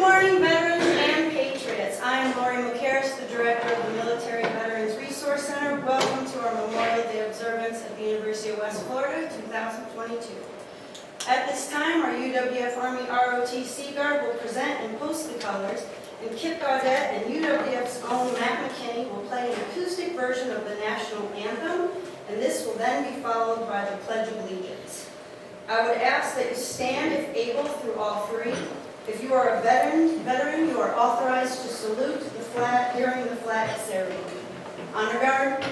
morning, veterans and patriots. I am Lori McCarris, the director of the Military Veterans Resource Center. Welcome to our Memorial Day observance at the University of West Florida 2022. At this time, our UWF Army ROTC Guard will present and post the colors, and Kip Gaudette and UWF's own Matt McKinney will play an acoustic version of the national anthem, and this will then be followed by the Pledge of Allegiance. I would ask that you stand if able through all three. If you are a veteran, you are authorized to salute the flag during the flag ceremony. Honor guard.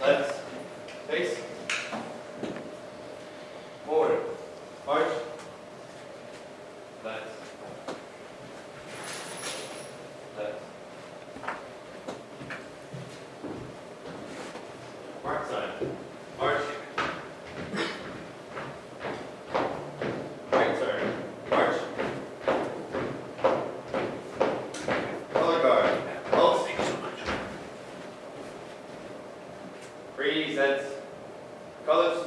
Let's face. Forward. March. Let's. Mark sign. March. Right turn. March. Color guard. Pulse. Thank you so much. Presents. Colors.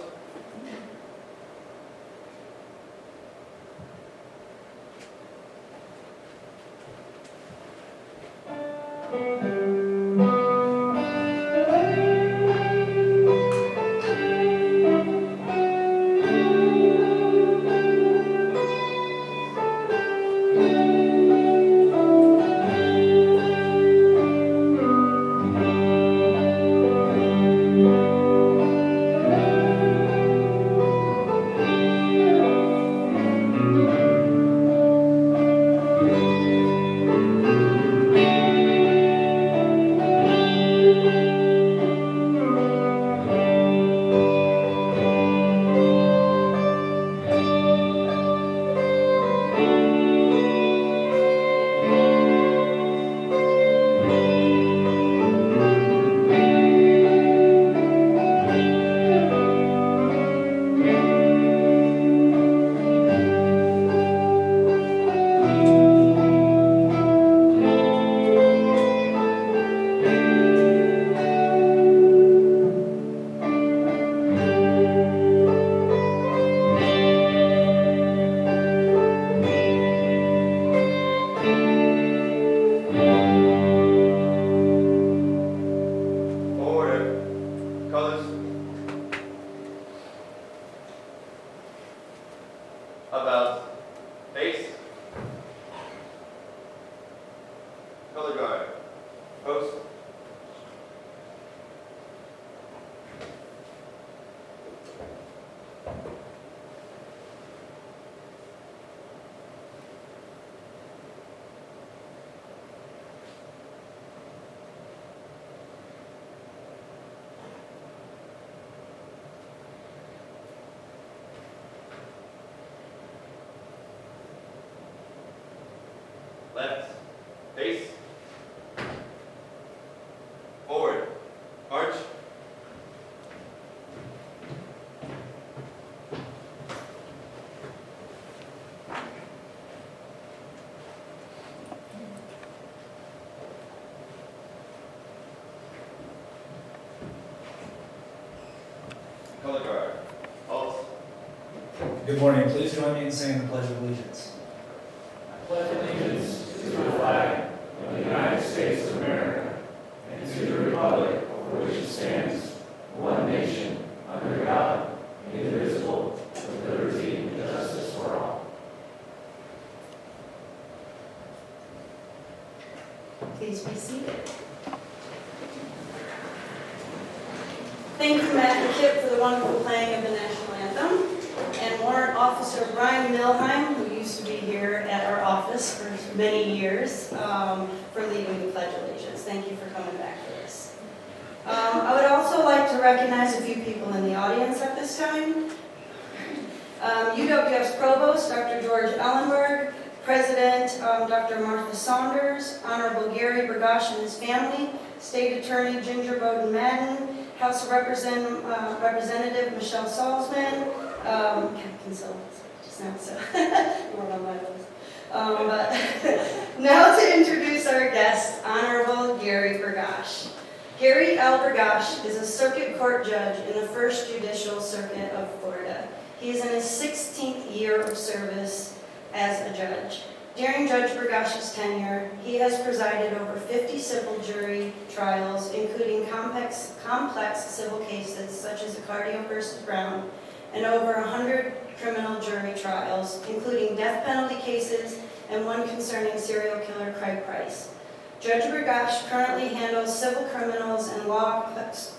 About face. Color guard. Post. Left, face, forward, march. Color guard, pulse. Good morning. Please join me in saying the Pledge of Allegiance. I pledge allegiance to the flag of the United States of America and to the republic for which it stands, one nation, under God, indivisible, with liberty and justice for all. Please be seated. Thank you, Matt and Kip, for the wonderful playing of the national anthem. And Warrant Officer Brian Milheim, who used to be here at our office for many years, for leading the Pledge of Allegiance. Thank you for coming back for this. I would also like to recognize a few people in the audience at this time. UWF's Provost, Dr. George Ellenberg, President Dr. Martha Saunders, Honorable Gary Bergosh and his family, State Attorney Ginger Bowden Madden, House Representative Michelle Salzman, Captain Silvers, just now, so you weren't on my list. But now to introduce our guest, Honorable Gary Bergosh. Gary L. Bergosh is a circuit court judge in the First Judicial Circuit of Florida. He is in his 16th year of service as a judge. During Judge Burgash's tenure, he has presided over 50 civil jury trials, including complex civil cases such as Accardio versus Brown, and over 100 criminal jury trials, including death penalty cases and one concerning serial killer Craig Price. Judge Burgash currently handles civil criminals and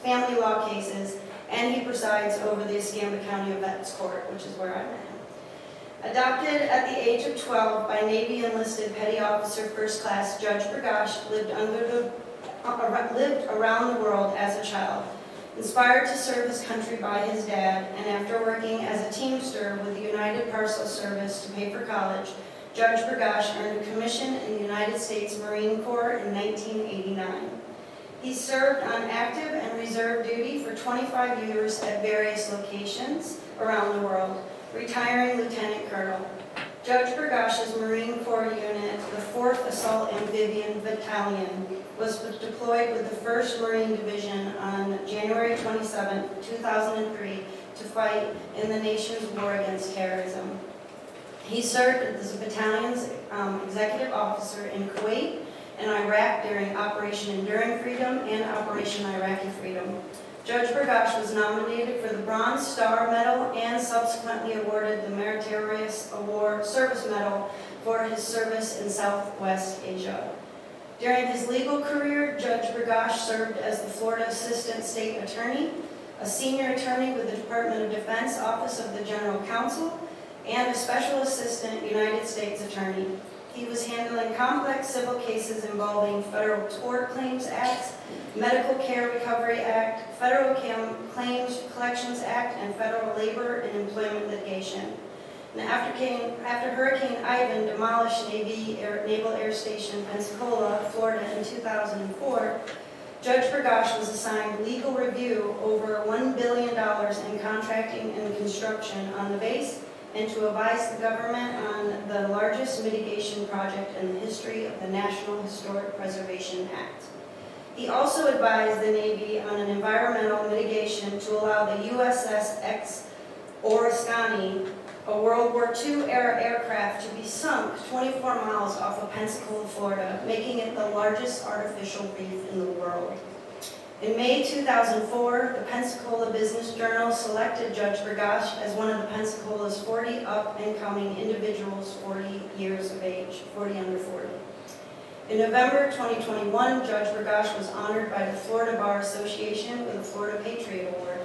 family law cases, and he presides over the Escambia County Events Court, which is where I met him. Adopted at the age of 12 by Navy enlisted Petty Officer First Class, Judge Burgash lived around the world as a child. Inspired to serve his country by his dad, and after working as a teamster with the United Parcel Service to pay for college, Judge Burgash earned a commission in the United States Marine Corps in 1989. He served on active and reserve duty for 25 years at various locations around the world, retiring Lieutenant Colonel. Judge Burgash's Marine Corps unit, the 4th Assault Amphibian Battalion, was deployed with the 1st Marine Division on January 27, 2003 to fight in the nation's war against terrorism. He served as the battalion's executive officer in Kuwait and Iraq during Operation Enduring Freedom and Operation Iraqi Freedom. Judge Burgash was nominated for the Bronze Star Medal and subsequently awarded the Meritorious Award Service Medal for his service in Southwest Asia. During his legal career, Judge Burgash served as the Florida Assistant State Attorney, a senior attorney with the Department of Defense Office of the General Counsel, and a Special Assistant United States Attorney. He was handling complex civil cases involving Federal Tort Claims Act, Medical Care Recovery Act, Federal Claims Collections Act, and Federal Labor and Employment Litigation. And after Hurricane Ivan demolished Naval Air Station Pensacola, Florida in 2004, Judge Burgash was assigned legal review over $1 billion in contracting and construction on the base, and to advise the government on the largest mitigation project in the history of the National Historic Preservation Act. He also advised the Navy on an environmental mitigation to allow the USS Ex Oriskany, a World War II-era aircraft, to be sunk 24 miles off of Pensacola, Florida, making it the largest artificial reef in the world. In May 2004, the Pensacola Business Journal selected Judge Burgash as one of the Pensacola's 40 up-and-coming individuals 40 years of age, 40 under 40. In November 2021, Judge Burgash was honored by the Florida Bar Association with the Florida Patriot Award.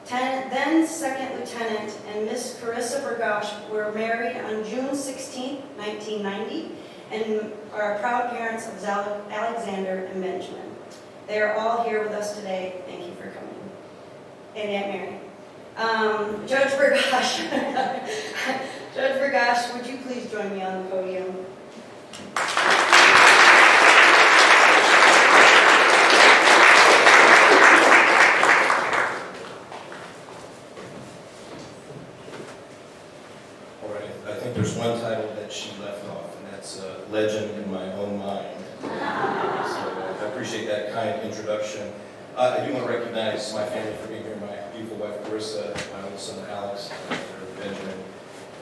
Then Second Lieutenant and Miss Carissa Burgash were married on June 16, 1990, and are proud parents of Alexander and Benjamin. They are all here with us today. Thank you for coming. And Aunt Mary. Judge Burgash. Judge Burgash, would you please join me on the podium? All right, I think there's one title that she left off, and that's Legend in My Own Mind. So I appreciate that kind introduction. I do want to recognize my family for being here, my beautiful wife Carissa, my little son Alex, my brother Benjamin,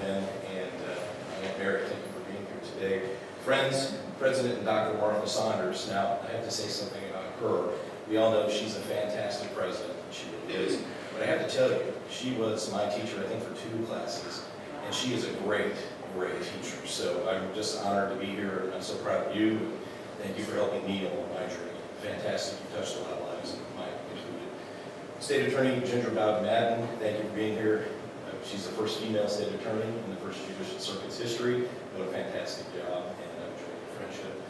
Ben, and my Aunt Mary. Thank you for being here today. Friends, President and Dr. Martha Saunders. Now, I have to say something about her. We all know she's a fantastic president, she really is. But I have to tell you, she was my teacher, I think, for 2 classes, and she is a great, great teacher. So I'm just honored to be here, and I'm so proud of you. Thank you for helping me along my journey. Fantastic, you touched a lot of lives, mine included. State Attorney Ginger Madden, thank you for being here. She's the first female state attorney in the First Judicial Circuit's history. What a fantastic job, and I'm enjoying your friendship.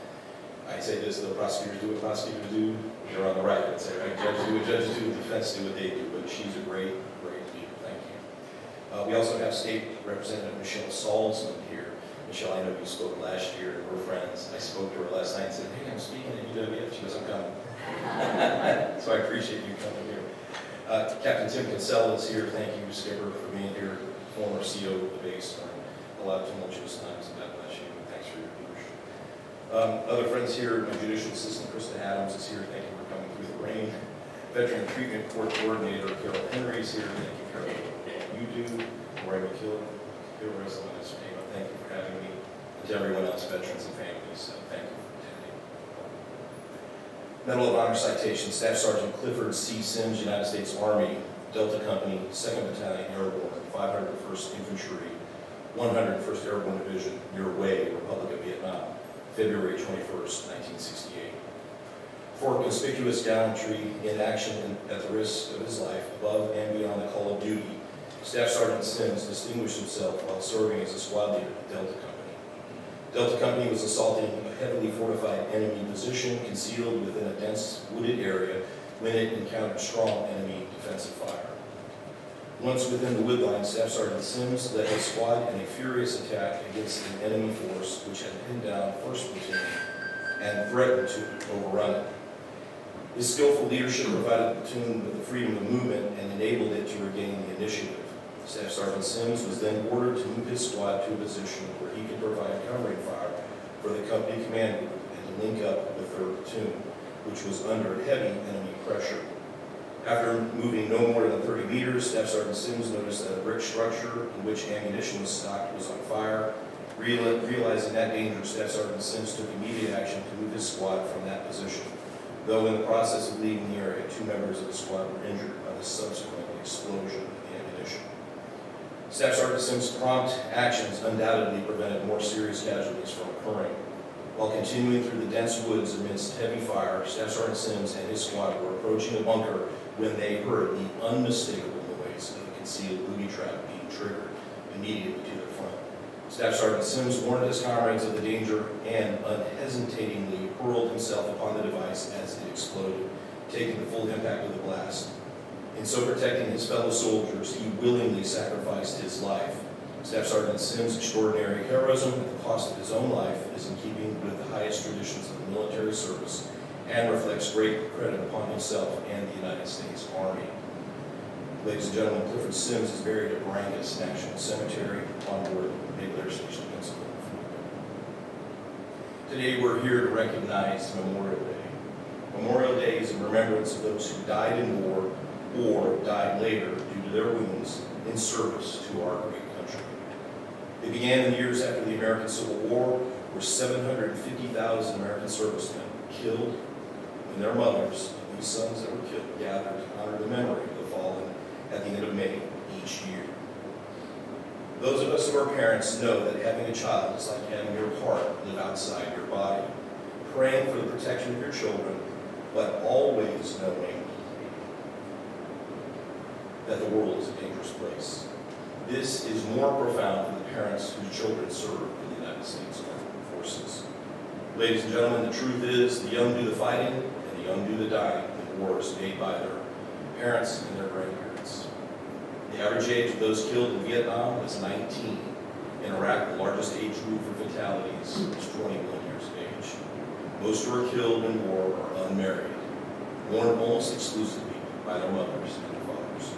I say this, though, prosecutors do what prosecutors do. They're on the right. I'd say, right? Judges do what judges do, the defense do what they do. But she's a great, great leader. Thank you. We also have State Representative Michelle Salzman here. Michelle, I know you spoke last year, and we're friends. I spoke to her last night and said, hey, I'm speaking at UWF. She goes, I'm coming. So I appreciate you coming here. Captain Tim Kinsella is here. Thank you, Skipper, for being here. Former CO of the base during a lot of tumultuous times, and God bless you. Thanks for your leadership. Other friends here, my Judicial Assistant, Krista Adams, is here. Thank you for coming through the rain. Veteran Treatment Court Coordinator, Carol Henry, is here. Thank you, Carol. You do. Roy McKill. Thank you for having and to everyone else, veterans and families, thank you for attending. Medal of Honor citation, Staff Sergeant Clifford C. Sims, United States Army, Delta Company, 2nd Battalion Airborne, 501st Infantry, 101st Airborne Division, near Hue, Republic of Vietnam, February 21st, 1968. For conspicuous gallantry in action at the risk of his life, above and beyond the call of duty, Staff Sergeant Sims distinguished himself while serving as a squad leader at Delta Company. Delta Company was assaulting a heavily fortified enemy position concealed within a dense wooded area when it encountered strong enemy defensive fire. Once within the wood line, Staff Sergeant Sims led his squad in a furious attack against an enemy force which had pinned down 1st Platoon and threatened to overrun it. His skillful leadership provided the platoon with the freedom of movement and enabled it to regain the initiative. Staff Sergeant Sims was then ordered to move his squad to a position where he could provide covering fire for the company command group and to link up with 3rd Platoon, which was under heavy enemy pressure. After moving no more than 30 meters, Staff Sergeant Sims noticed that a brick structure in which ammunition was stocked was on fire. Realizing that danger, Staff Sergeant Sims took immediate action to move his squad from that position. Though in the process of leaving the area, 2 members of the squad were injured by the subsequent explosion of the ammunition. Staff Sergeant Sims' prompt actions undoubtedly prevented more serious casualties from occurring. While continuing through the dense woods amidst heavy fire, Staff Sergeant Sims and his squad were approaching a bunker when they heard the unmistakable noise of a concealed booby trap being triggered immediately to their front. Staff Sergeant Sims warned his comrades of the danger and unhesitatingly hurled himself upon the device as it exploded, taking the full impact of the blast. In so protecting his fellow soldiers, he willingly sacrificed his life. Staff Sergeant Sims' extraordinary heroism at the cost of his own life is in keeping with the highest traditions of the military service and reflects great credit upon himself and the United States Army. Ladies and gentlemen, Clifford Sims is buried at Brangus National Cemetery on board Naval Air Station, Pennsylvania. Today we're here to recognize Memorial Day. Memorial Day is in remembrance of those who died in war or died later due to their wounds in service to our great country. It began in the years after the American Civil War, where 750,000 American servicemen were killed, and their mothers and these sons that were killed gathered to honor the memory of the fallen at the end of May each year. Those of us who are parents know that having a child is like having your heart live outside your body, praying for the protection of your children, but always knowing that the world is a dangerous place. This is more profound for the parents whose children serve in the United States Armed Forces. Ladies and gentlemen, the truth is the young do the fighting and the young do the dying in wars made by their parents and their grandparents. The average age of those killed in Vietnam was 19. In Iraq, the largest age group for fatalities was 21 years of age. Most who are killed in war are unmarried, born almost exclusively by their mothers and their fathers.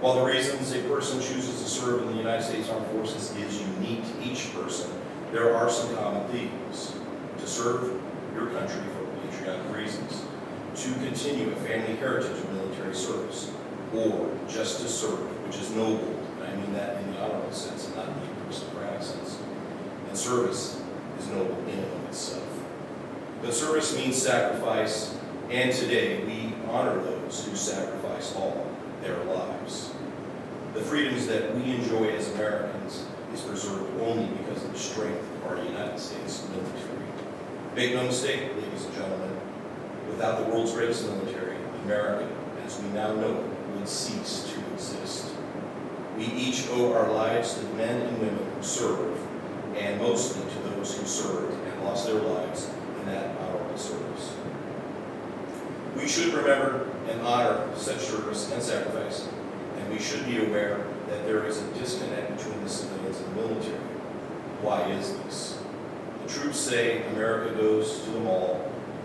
While the reasons a person chooses to serve in the United States Armed Forces is unique to each person, there are some common themes. To serve your country for patriotic reasons, to continue a family heritage of military service, or just to serve, which is noble, and I mean that in the honorable sense and not in the aristocratic sense. And service is noble in and of itself. But service means sacrifice, and today we honor those who sacrifice all their lives. The freedoms that we enjoy as Americans is preserved only because of the strength of our United States military. Make no mistake, ladies and gentlemen, without the world's greatest military, America, as we now know it, would cease to exist. We each owe our lives to the men and women who serve, and mostly to those who served and lost their lives in that honorable service. We should remember and honor such service and sacrifice, and we should be aware that there is a disconnect between the civilians and the military. Why is this? The troops say America goes to the mall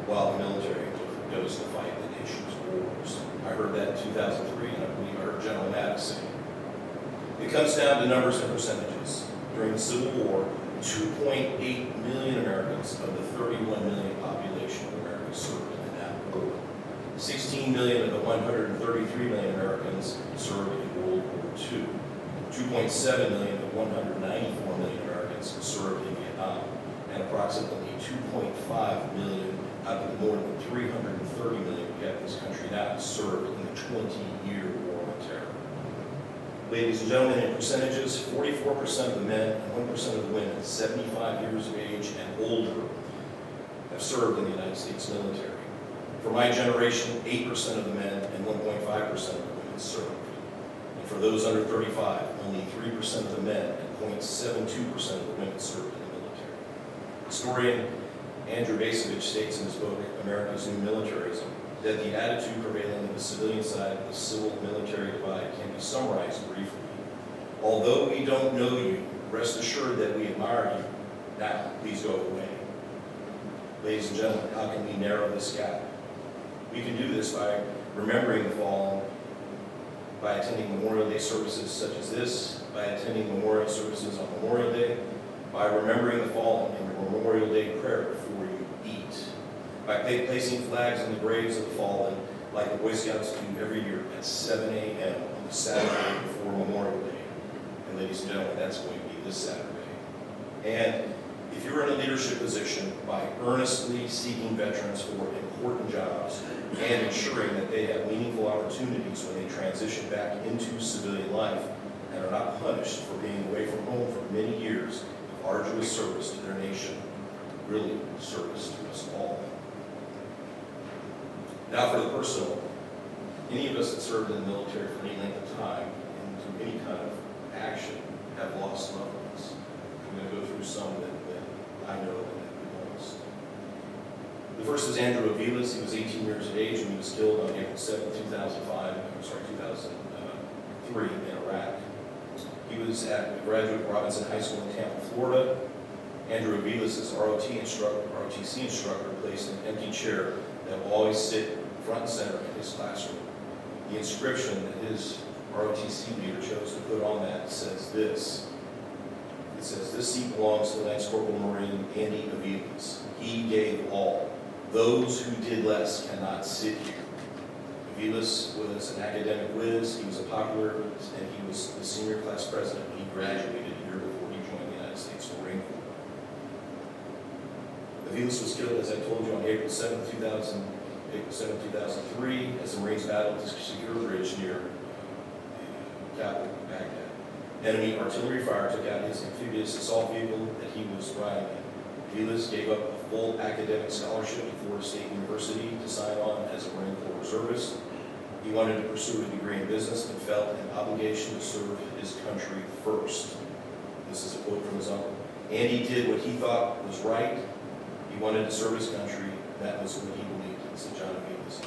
while the military goes to fight the nation's wars. I heard that in 2003, and I believe I heard General Maddox say it. It comes down to numbers and percentages. During the Civil War, 2.8 million Americans of the 31 million population of America served in that war. 16 million of the 133 million Americans served in World War II. 2.7 million of 194 million Americans served in approximately 2.5 million out of the more than 330 million we have in this country now served in the 20-year war on terror. Ladies and gentlemen, in percentages, 44% of the men and 1% of the women 75 years of age and older have served in the United States military. For my generation, 8% of the men and 1.5% of the women served. And for those under 35, only 3% of the men and 0.72% of the women served in the military. Historian Andrew Basovich states in his book, America's New Militarism, that the attitude prevailing in the civilian side of the civil-military divide can be summarized briefly. Although we don't know you, rest assured that we admire you. Now, please go away. Ladies and gentlemen, how can we narrow this gap? We can do this by remembering the fallen, by attending Memorial Day services such as this, by attending memorial services on Memorial Day, by remembering the fallen in your Memorial Day prayer before you eat, by placing flags on the graves of the fallen like the Boy Scouts do every year at 7 a.m. on the Saturday before Memorial Day. And ladies and gentlemen, that's going to be this Saturday. And if you're in a leadership position, by earnestly seeking veterans for important jobs and ensuring that they have meaningful opportunities when they transition back into civilian life and are not punished for being away from home for many years of arduous service to their nation, really service to us all. Now for the personal, any of us that served in the military for any length of time and through any kind of action have lost loved ones. I'm going to go through some that I know that we lost. The first is Andrew Aviles. He was 18 years of age when he was killed on April 7, 2003 in Iraq. He was at a graduate of Robinson High School in Tampa, Florida. Andrew Aviles' ROTC instructor placed an empty chair that will always sit front and center in his classroom. The inscription that his ROTC leader chose to put on that says this. It says, "This seat belongs to Lance Corporal Marine Andy Aviles. He gave all. Those who did less cannot sit here." Aviles was an academic whiz. He was a popular, and he was the senior class president when he graduated a year before he joined the United States Marine Corps. Aviles was killed, as I told you, on April 7, 2003, as the Marines battled to secure a bridge near the capital, Baghdad. Enemy artillery fire took out his amphibious assault vehicle that he was riding in. Aviles gave up a full academic scholarship at Florida State University to sign on as a Marine Corps reservist. He wanted to pursue a degree in business, but felt an obligation to serve his country first. This is a quote from his uncle. Andy did what he thought was right. He wanted to serve his country. That was what he believed, said John Aviles.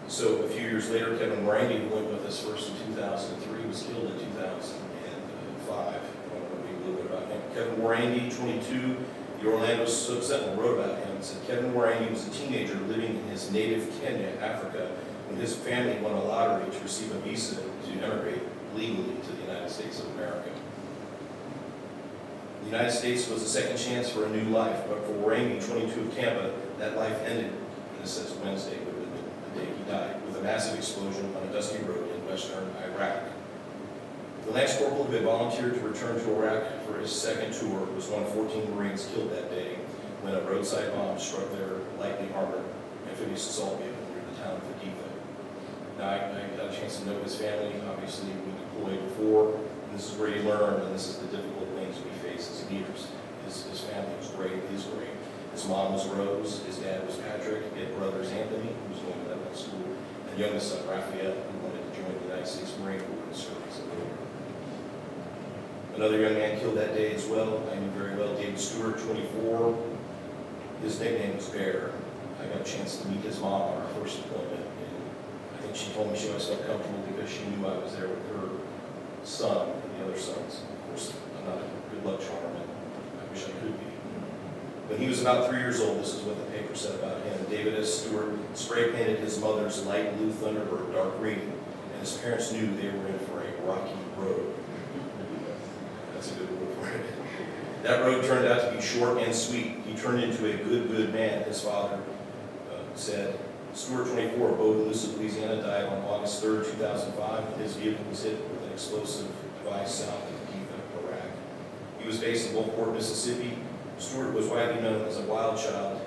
So a few years later, Kevin Morangi, who went with us first in 2003, was killed in 2005. I want to read a little bit about him. Kevin Morangi, 22, the Orlando Sentinel wrote about him and said, "Kevin Morangi was a teenager living in his native Kenya, Africa, when his family won a lottery to receive a visa to emigrate legally to the United States of America. The United States was a second chance for a new life, but for Morangi, 22 of Tampa, that life ended, and this says Wednesday, but the day he died, with a massive explosion on a dusty road in western Iraq. The Lance Corporal who had volunteered to return to Iraq for his second tour was one of 14 Marines killed that day when a roadside bomb struck their lightly armored amphibious assault vehicle near the town of Haditha. Now, I got a chance to know his family. Obviously, we deployed before, and this is where you learn, and this is the difficult things we face as leaders. His family was great, is great. His mom was Rose, his dad was Patrick, he had brothers Anthony, who was going to medical school, and youngest son Raphael, who wanted to join the United States Marine Corps and serve as a leader. Another young man killed that day as well. I knew very well David Stewart, 24. His nickname was Bear. I got a chance to meet his mom on our first deployment, and I think she told me she always felt comfortable because she knew I was there with her son and the other sons. Of course, I'm not a good luck charm, and I wish I could be. When he was about 3 years old, this is what the paper said about him. David S. Stewart spray painted his mother's light blue Thunderbird dark green, and his parents knew they were in for a rocky road. That's a good word for it. That road turned out to be short and sweet. He turned into a good man, his father said. Stewart, 24, Bogalusa, Louisiana, died on August 3rd, 2005, when his vehicle was hit with an explosive device south of Haditha, Iraq. He was based in Gulfport, Mississippi. Stewart was widely known as a wild child,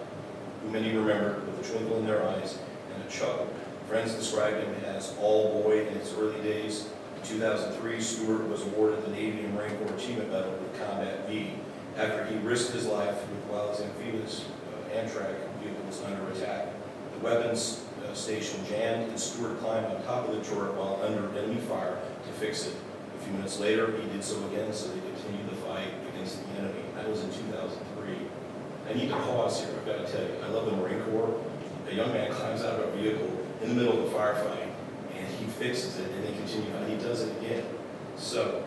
who many remember with a twinkle in their eyes and a chuckle. Friends described him as all boy in his early days. In 2003, Stewart was awarded the Navy and Marine Corps Achievement Medal with Combat V after he risked his life while his amphibious Amtrak vehicle was under attack. The weapons station jammed and Stewart climbed on top of the turret while under enemy fire to fix it. A few minutes later, he did so again, so they continued the fight against the enemy. That was in 2003. I need to pause here, I've got to tell you. I love the Marine Corps. A young man climbs out of a vehicle in the middle of a firefight, and he fixes it, and they continue, and he does it again. So,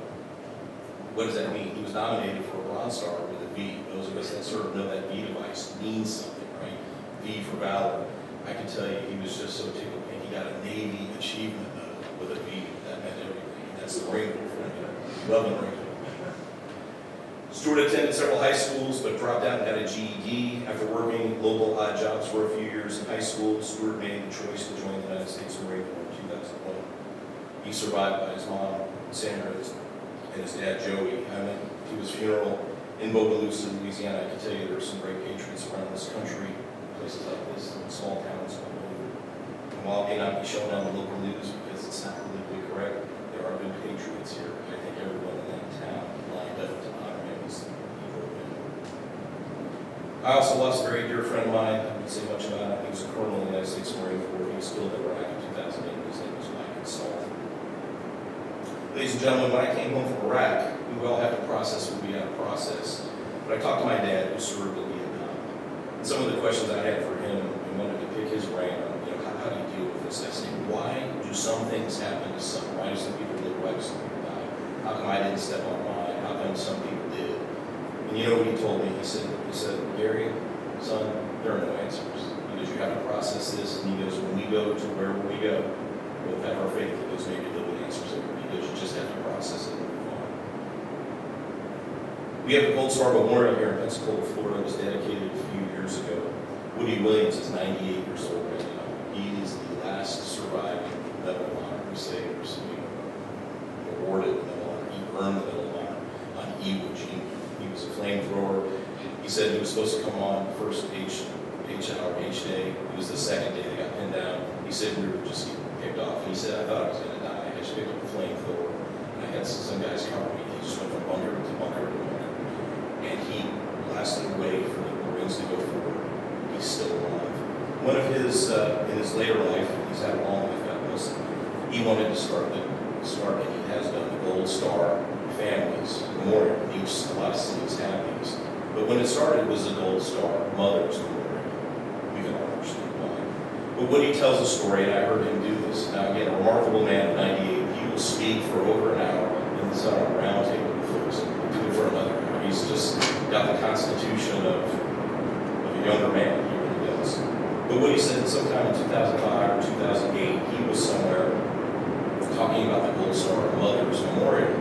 what does that mean? He was nominated for a Bronze Star with a V. Those of us that sort of know that V device means something, right? V for valor. I can tell you, he was just so tickled, and he got a Navy Achievement Medal with a V. That meant everything. That's the Marine Corps for you. Love the Marine Corps. Stewart attended several high schools, but dropped out and got a GED. After working local odd jobs for a few years in high school, Stewart made the choice to join the United States Marine Corps in 2001. He survived by his mom, Sandra, and his dad, Joey. I went to his funeral in Bogalusa, Louisiana. I can tell you there are some great patriots around this country, places like this, small towns all over. And while it may not be shown on the local news because it's not politically correct, there are good patriots here. I think everyone in that town lined up to honor him as he drove in. I also lost a very dear friend of mine. I wouldn't say much about him. He was a colonel in the United States Marine Corps. He was killed in Iraq in 2008. His name was Mike Saul. Ladies and gentlemen, when I came home from Iraq, we all have to process what we had to process. But I talked to my dad, who served in Vietnam. And some of the questions I had for him, I wanted to pick his brain on, how do you deal with this? I said, why do some things happen to some? Why do some people live? Why do some people die? How come I didn't step on mine? How come some people did? And you know what he told me? He said, Gary, son, there are no answers. Because you have to process this. And he goes, when we go to wherever we go, we'll have our faith that those maybe there'll be answers there. Because you just have to process it and move on. We have the Gold Star Memorial here in Pensacola, Florida. It was dedicated a few years ago. Woody Williams is 98 years old right now. He is the last surviving Medal of Honor recipient, awarded the Medal of Honor. He earned the Medal of Honor on Iwo Jima. He was a flamethrower. He said he was supposed to come on the first H day. It was the second day they got pinned down. He said we were just getting picked off. He said, I thought I was going to die. I just picked up a flamethrower. And I had some guys cover me. He just went from bunker to bunker to bunker. And he blasted away for the Marines to go forward. He's still alive. One of his, in his later life, he's had a long life, God bless him, he wanted to start, and he has done, the Gold Star Families Memorial. A lot of cities have these. But when it started, it was the Gold Star Mothers Memorial. You can all understand why. But Woody tells a story, and I heard him do this. Now, again, a remarkable man of 98. He will speak for over an hour in the round table with folks, and do it for another hour. He's just got the constitution of a younger man. He really does. But Woody said sometime in 2005 or 2008, he was somewhere talking about the Gold Star Mothers Memorial.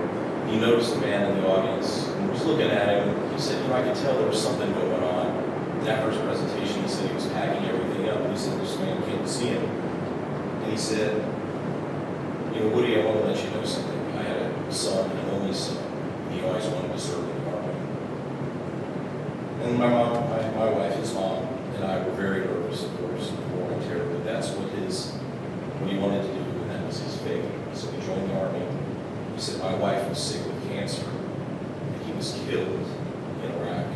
He noticed a man in the audience and was looking at him. He said, I could tell there was something going on. And after his presentation, he said he was packing everything up. And he said, this man came to see him. And he said, Woody, I want to let you know something. I had a son, an only son. And he always wanted to serve in the Army. And my wife, his mom, and I were very nervous, of course, in the war on terror. But that's what he wanted to do, and that was his faith. So he joined the Army. He said, my wife was sick with cancer, and he was killed in Iraq.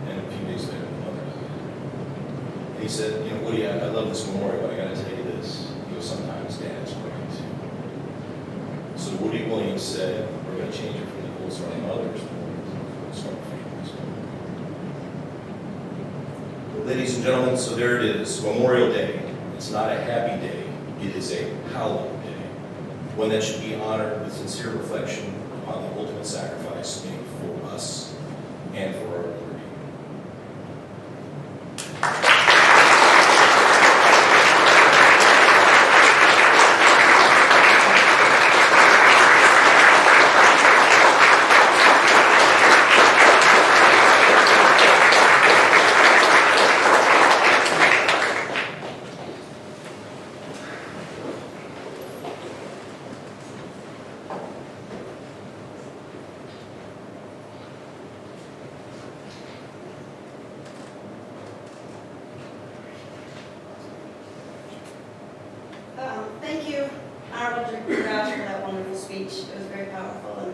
And a few days later, my mother died. And he said, Woody, I love this memorial, but I got to tell you this. He goes, sometimes dads cry too. So Woody Williams said, we're going to change it from the Gold Star Mothers to the Gold Star Families. Ladies and gentlemen, so there it is, Memorial Day. It's not a happy day, it is a hallowed day. One that should be honored with sincere reflection upon the ultimate sacrifice made for us and for our liberty.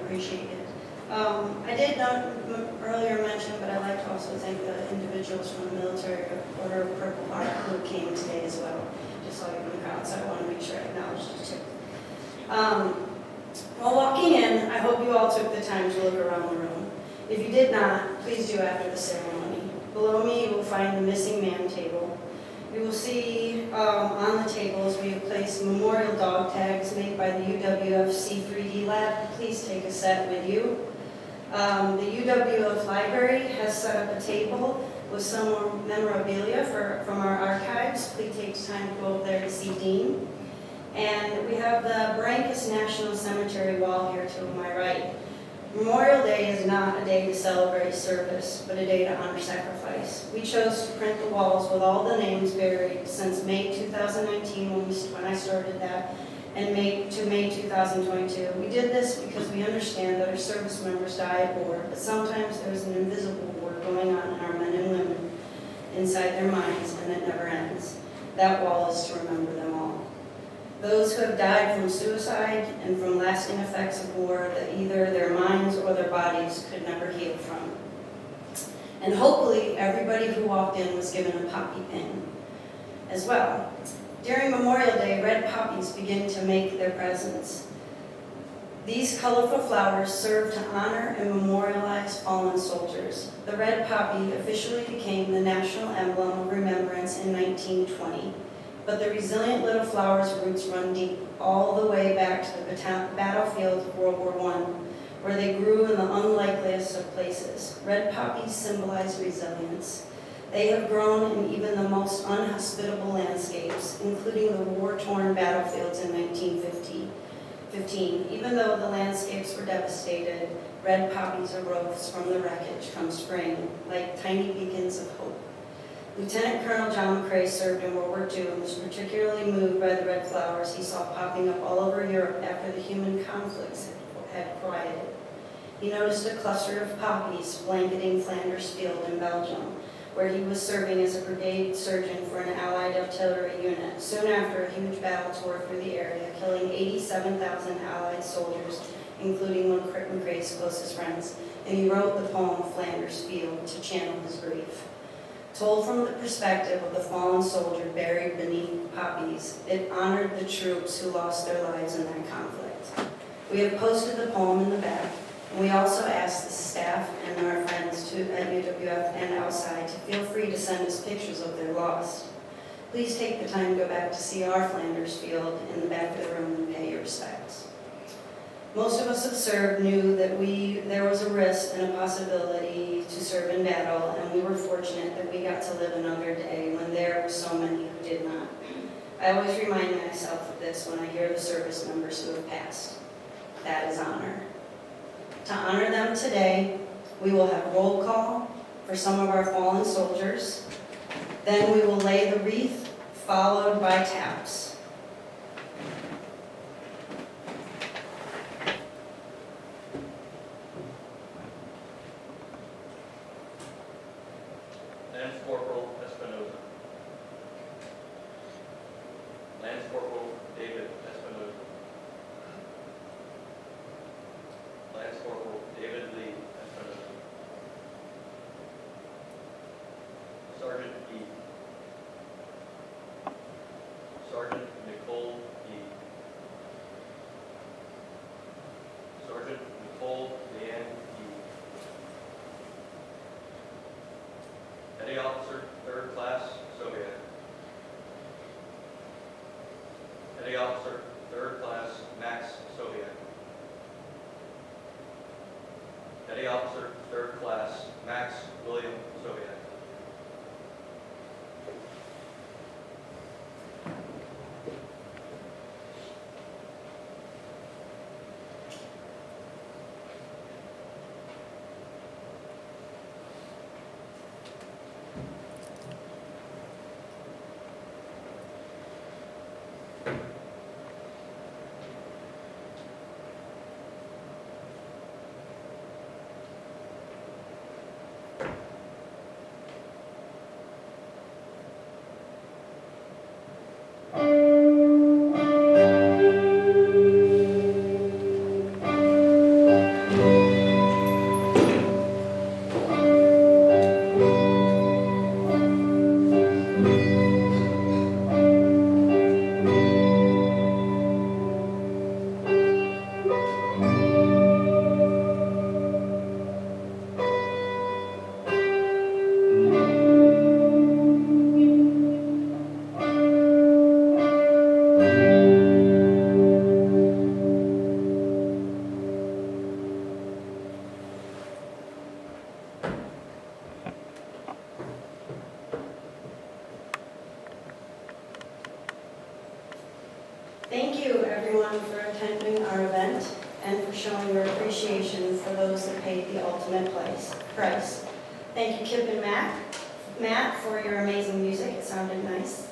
appreciate it. I did not earlier mention, but I'd like to also thank the individuals from the Military Order of Purple Heart who came today as well. Just saw you in the crowd, so I want to make sure I acknowledge you too. While walking in, I hope you all took the time to look around the room. If you did not, please do after the ceremony. Below me, you will find the missing man table. You will see on the tables we have placed memorial dog tags made by the UWF C3D Lab. Please take a set with you. The UWF Library has set up a table with some memorabilia from our archives. Please take time to go over there to see Dean. And we have the Brankus National Cemetery wall here to my right. Memorial Day is not a day to celebrate service, but a day to honor sacrifice. We chose to print the walls with all the names buried since May 2019 when I started that, and May 2022. We did this because we understand that our service members die at war, but sometimes there's an invisible war going on in our men and women inside their minds, and it never ends. That wall is to remember them all. Those who have died from suicide and from lasting effects of war that either their minds or their bodies could never heal from. And hopefully everybody who walked in was given a poppy pin as well. During Memorial Day, red poppies begin to make their presence. These colorful flowers serve to honor and memorialize fallen soldiers. The red poppy officially became the national emblem of remembrance in 1920. But the resilient little flower's roots run deep, all the way back to the battlefield of World War I, where they grew in the unlikeliest of places. Red poppies symbolize resilience. They have grown in even the most unhospitable landscapes, including the war-torn battlefields in 1915. Even though the landscapes were devastated, red poppies arose from the wreckage come spring, like tiny beacons of hope. Lieutenant Colonel John McCrae served in World War II and was particularly moved by the red flowers he saw popping up all over Europe after the human conflicts had quieted. He noticed a cluster of poppies blanketing Flanders Field in Belgium, where he was serving as a brigade surgeon for an Allied artillery unit. Soon after, a huge battle tore through the area, killing 87,000 Allied soldiers, including one of McCrae's closest friends, and he wrote the poem Flanders Field to channel his grief. Told from the perspective of the fallen soldier buried beneath poppies, it honored the troops who lost their lives in that conflict. We have posted the poem in the back, and we also asked the staff and our friends at UWF and outside to feel free to send us pictures of their loss. Please take the time to go back to see our Flanders Field in the back of the room and pay your respects. Most of us have served knew that there was a risk and a possibility to serve in battle, and we were fortunate that we got to live another day when there were so many who did not. I always remind myself of this when I hear the service members who have passed. That is honor. To honor them today, we will have roll call for some of our fallen soldiers. Then we will lay the wreath, followed by taps. Lance Corporal Espinoza. Lance Corporal David Espinoza. Lance Corporal David Lee Espinoza. Sergeant E. Sergeant Nicole E. Sergeant Nicole Leanne E. Petty Officer, 3rd Class, Soviet. Petty Officer, 3rd Class, Max Soviet. Petty Officer, 3rd Class, Max William Soviet. Thank you, everyone, for attending our event and for showing your appreciation for those that paid the ultimate price. Thank you, Kip and Matt, for your amazing music. It sounded nice.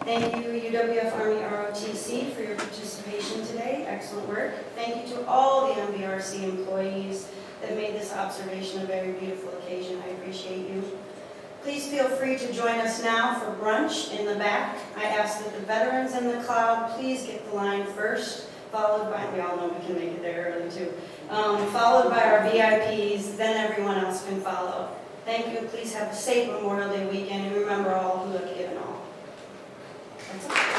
Thank you, UWF Army ROTC, for your participation today. Excellent work. Thank you to all the MVRC employees that made this observation a very beautiful occasion. I appreciate you. Please feel free to join us now for brunch in the back. I ask that the veterans in the crowd please get the line first, followed by, we all know we can make it there early too, followed by our VIPs, then everyone else can follow. Thank you. Please have a safe Memorial Day weekend, and remember all who have given all. That's all.